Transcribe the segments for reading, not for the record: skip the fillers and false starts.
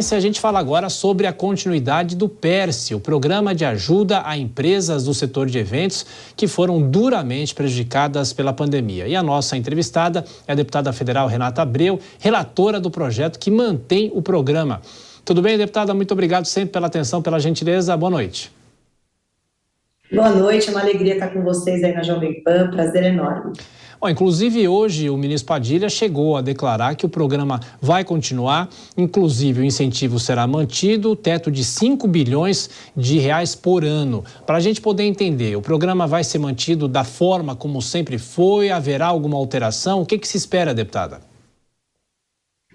A gente fala agora sobre a continuidade do PERSE, o Programa de Ajuda a Empresas do Setor de Eventos que foram duramente prejudicadas pela pandemia. E a nossa entrevistada é a deputada federal Renata Abreu, relatora do projeto que mantém o programa. Tudo bem, deputada? Muito obrigado sempre pela atenção, pela gentileza. Boa noite. Boa noite, é uma alegria estar com vocês aí na Jovem Pan, prazer enorme. Bom, inclusive hoje o ministro Padilha chegou a declarar que o programa vai continuar, inclusive o incentivo será mantido, o teto de 5 bilhões de reais por ano. Para a gente poder entender, o programa vai ser mantido da forma como sempre foi? Haverá alguma alteração? O que se espera, deputada?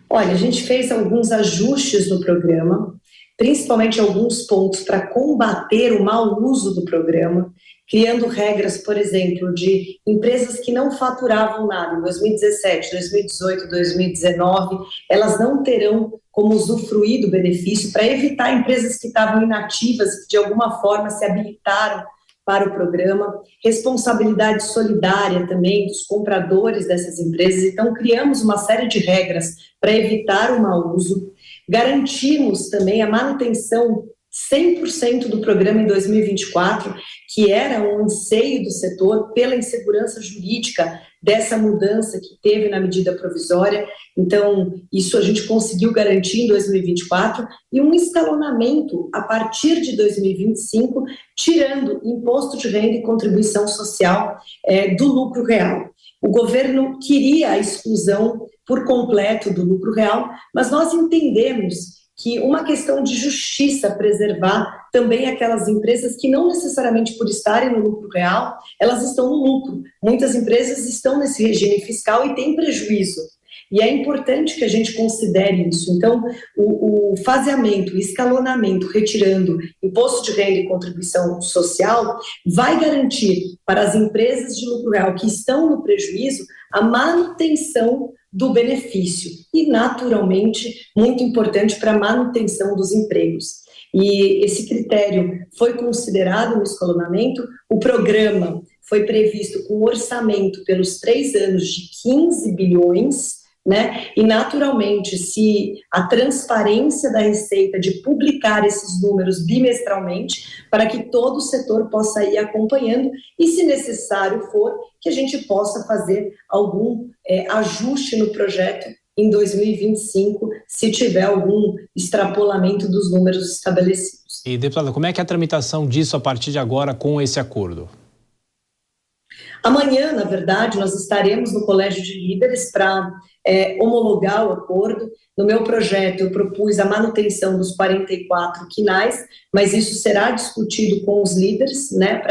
Olha, a gente fez alguns ajustes no programa, principalmente alguns pontos para combater o mau uso do programa, criando regras, por exemplo, de empresas que não faturavam nada em 2017, 2018, 2019, elas não terão como usufruir do benefício, para evitar empresas que estavam inativas, que de alguma forma se habilitaram para o programa, responsabilidade solidária também dos compradores dessas empresas. Então, criamos uma série de regras para evitar o mau uso, garantimos também a manutenção 100% do programa em 2024, que era um anseio do setor pela insegurança jurídica dessa mudança que teve na medida provisória. Então, isso a gente conseguiu garantir em 2024 e um escalonamento a partir de 2025, tirando imposto de renda e contribuição social do lucro real. O governo queria a exclusão por completo do lucro real, mas nós entendemos que uma questão de justiça preservar também aquelas empresas que não necessariamente por estarem no lucro real, elas estão no lucro. Muitas empresas estão nesse regime fiscal e têm prejuízo. E é importante que a gente considere isso. Então, o faseamento, o escalonamento, retirando imposto de renda e contribuição social, vai garantir para as empresas de lucro real que estão no prejuízo a manutenção do benefício e, naturalmente, muito importante para a manutenção dos empregos. E esse critério foi considerado no escalonamento. O programa foi previsto com orçamento pelos 3 anos de 15 bilhões, né? E, naturalmente, se a transparência da Receita de publicar esses números bimestralmente, para que todo o setor possa ir acompanhando e, se necessário for, que a gente possa fazer algum ajuste no projeto em 2025, se tiver algum extrapolamento dos números estabelecidos. E, deputada, como é que é a tramitação disso a partir de agora com esse acordo? Amanhã, na verdade, nós estaremos no Colégio de Líderes para homologar o acordo. No meu projeto, eu propus a manutenção dos 44 quinais, mas isso será discutido com os líderes, né,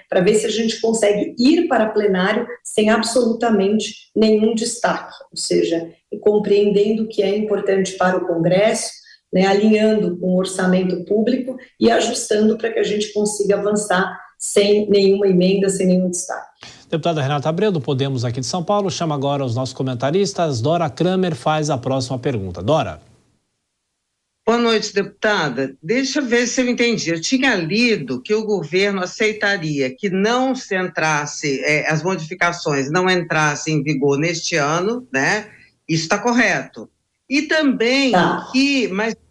para ver se a gente consegue ir para plenário sem absolutamente nenhum destaque, ou seja, compreendendo o que é importante para o Congresso, né, alinhando com o orçamento público e ajustando para que a gente consiga avançar sem nenhuma emenda, sem nenhum destaque. Deputada Renata Abreu, do Podemos aqui de São Paulo, chama agora os nossos comentaristas. Dora Kramer faz a próxima pergunta. Dora. Boa noite, deputada. Deixa eu ver se eu entendi. Eu tinha lido que o governo aceitaria que não se entrasse, as modificações não entrassem em vigor neste ano, né? Isso está correto. E também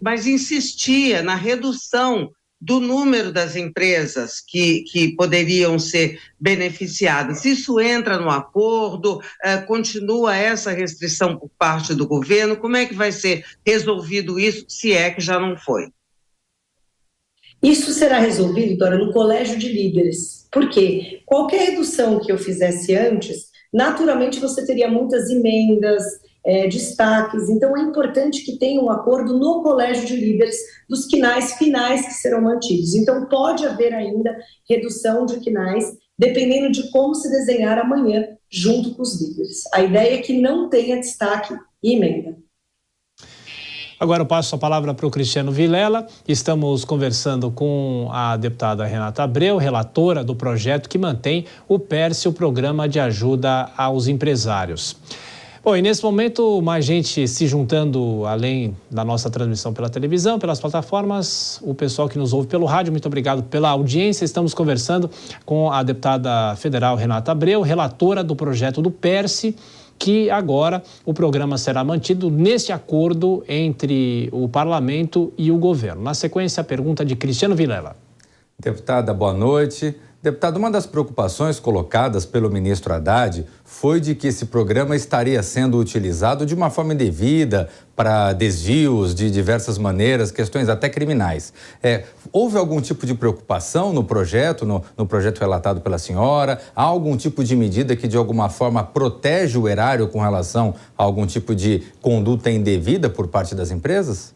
mas insistia na redução do número das empresas que poderiam ser beneficiadas. Isso entra no acordo? Continua essa restrição por parte do governo? Como é que vai ser resolvido isso, se é que já não foi? Isso será resolvido, Dora, no Colégio de Líderes. Por quê? Qualquer redução que eu fizesse antes, naturalmente você teria muitas emendas, destaques. Então, é importante que tenha um acordo no Colégio de Líderes dos quinais finais que serão mantidos. Então, pode haver ainda redução de quinais, dependendo de como se desenhar amanhã, junto com os líderes. A ideia é que não tenha destaque e emenda. Agora eu passo a palavra para o Cristiano Vilela. Estamos conversando com a deputada Renata Abreu, relatora do projeto que mantém o PERSE, o Programa de Ajuda aos Empresários. Bom, e nesse momento, mais gente se juntando, além da nossa transmissão pela televisão, pelas plataformas, o pessoal que nos ouve pelo rádio, muito obrigado pela audiência. Estamos conversando com a deputada federal Renata Abreu, relatora do projeto do PERSE, que agora o programa será mantido nesse acordo entre o parlamento e o governo. Na sequência, a pergunta de Cristiano Vilela. Deputada, boa noite. Deputado, uma das preocupações colocadas pelo ministro Haddad foi de que esse programa estaria sendo utilizado de uma forma indevida para desvios de diversas maneiras, questões até criminais. Houve algum tipo de preocupação no projeto, no projeto relatado pela senhora? Há algum tipo de medida que de alguma forma protege o erário com relação a algum tipo de conduta indevida por parte das empresas?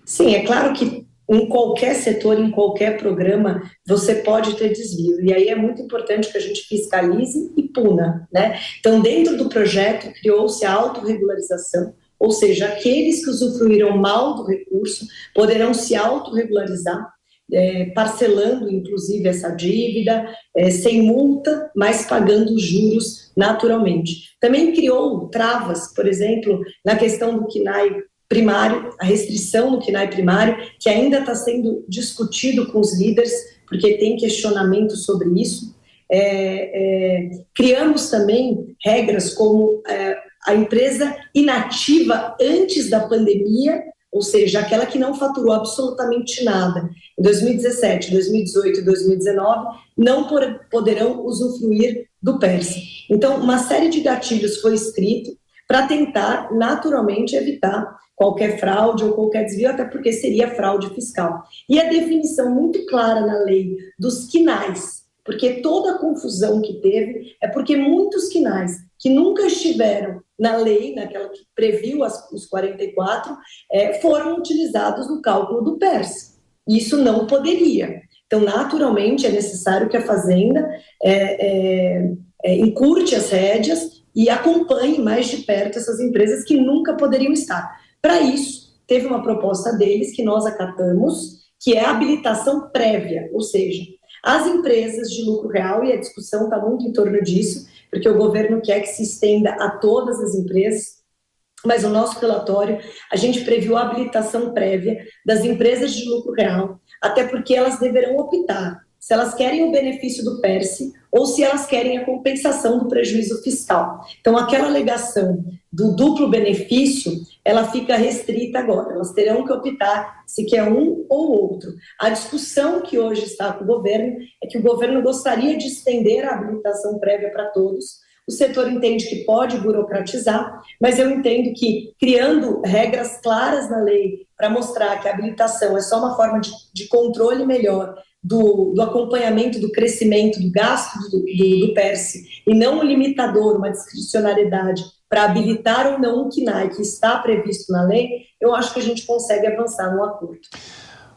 Sim, é claro que em qualquer setor, em qualquer programa, você pode ter desvio. E aí é muito importante que a gente fiscalize e puna, né? Então, dentro do projeto, criou-se a autorregularização, ou seja, aqueles que usufruíram mal do recurso poderão se autorregularizar, parcelando, inclusive, essa dívida, sem multa, mas pagando juros naturalmente. Também criou travas, por exemplo, na questão do CNAE primário, a restrição no CNAE primário, que ainda está sendo discutido com os líderes, porque tem questionamento sobre isso. Criamos também regras como a empresa inativa antes da pandemia, ou seja, aquela que não faturou absolutamente nada. Em 2017, 2018 e 2019, não poderão usufruir do PERSE. Então, uma série de gatilhos foi escrito para tentar, naturalmente, evitar qualquer fraude ou qualquer desvio, até porque seria fraude fiscal. E a definição muito clara na lei dos quinais, porque toda a confusão que teve é porque muitos quinais que nunca estiveram na lei, naquela que previu os 44, foram utilizados no cálculo do PERSE. Isso não poderia. Então, naturalmente, é necessário que a Fazenda encurte as rédeas e acompanhe mais de perto essas empresas que nunca poderiam estar. Para isso, teve uma proposta deles que nós acatamos, que é a habilitação prévia, ou seja, as empresas de lucro real, e a discussão está muito em torno disso, porque o governo quer que se estenda a todas as empresas, mas no nosso relatório a gente previu a habilitação prévia das empresas de lucro real, até porque elas deverão optar se elas querem o benefício do PERSE ou se elas querem a compensação do prejuízo fiscal. Então, aquela alegação do duplo benefício, ela fica restrita agora. Elas terão que optar se quer um ou outro. A discussão que hoje está com o governo é que o governo gostaria de estender a habilitação prévia para todos. O setor entende que pode burocratizar, mas eu entendo que, criando regras claras na lei para mostrar que a habilitação é só uma forma de controle melhor do acompanhamento do crescimento do gasto do PERSE, e não um limitador, uma discricionariedade para habilitar ou não um CNAE que está previsto na lei, eu acho que a gente consegue avançar num acordo.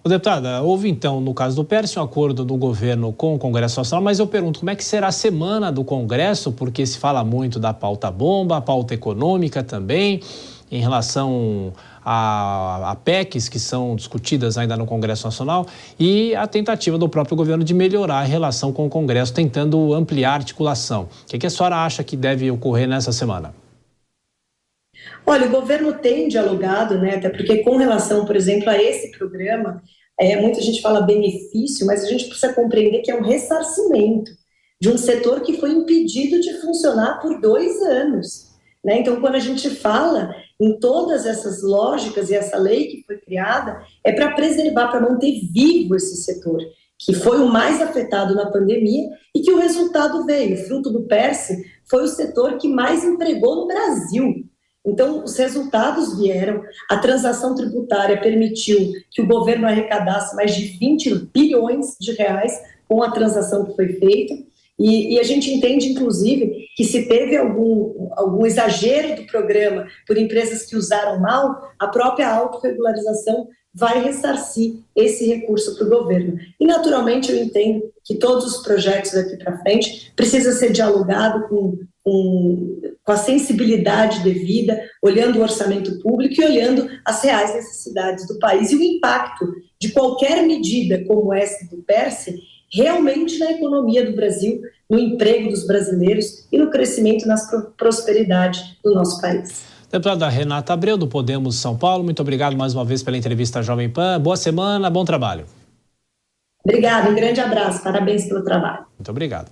Deputada, houve então, no caso do PERSE, um acordo do governo com o Congresso Nacional, mas eu pergunto, como é que será a semana do Congresso, porque se fala muito da pauta bomba, a pauta econômica também, em relação a PECs que são discutidas ainda no Congresso Nacional, e a tentativa do próprio governo de melhorar a relação com o Congresso, tentando ampliar a articulação. O que a senhora acha que deve ocorrer nessa semana? Olha, o governo tem dialogado, né, até porque com relação, por exemplo, a esse programa, muita gente fala benefício, mas a gente precisa compreender que é um ressarcimento de um setor que foi impedido de funcionar por 2 anos. Né? Então, quando a gente fala em todas essas lógicas e essa lei que foi criada, é para preservar, para manter vivo esse setor, que foi o mais afetado na pandemia e que o resultado veio. O fruto do PERSE foi o setor que mais empregou no Brasil. Então, os resultados vieram, a transação tributária permitiu que o governo arrecadasse mais de 20 bilhões de reais com a transação que foi feita, e a gente entende, inclusive, que se teve algum exagero do programa por empresas que usaram mal, a própria autorregularização vai ressarcir esse recurso para o governo. E, naturalmente, eu entendo que todos os projetos daqui para frente precisam ser dialogados com a sensibilidade devida, olhando o orçamento público e olhando as reais necessidades do país e o impacto de qualquer medida como essa do PERSE realmente na economia do Brasil, no emprego dos brasileiros e no crescimento e na prosperidade do nosso país. Deputada Renata Abreu, do Podemos São Paulo, muito obrigado mais uma vez pela entrevista à Jovem Pan. Boa semana, bom trabalho. Obrigada, um grande abraço, parabéns pelo trabalho. Muito obrigado.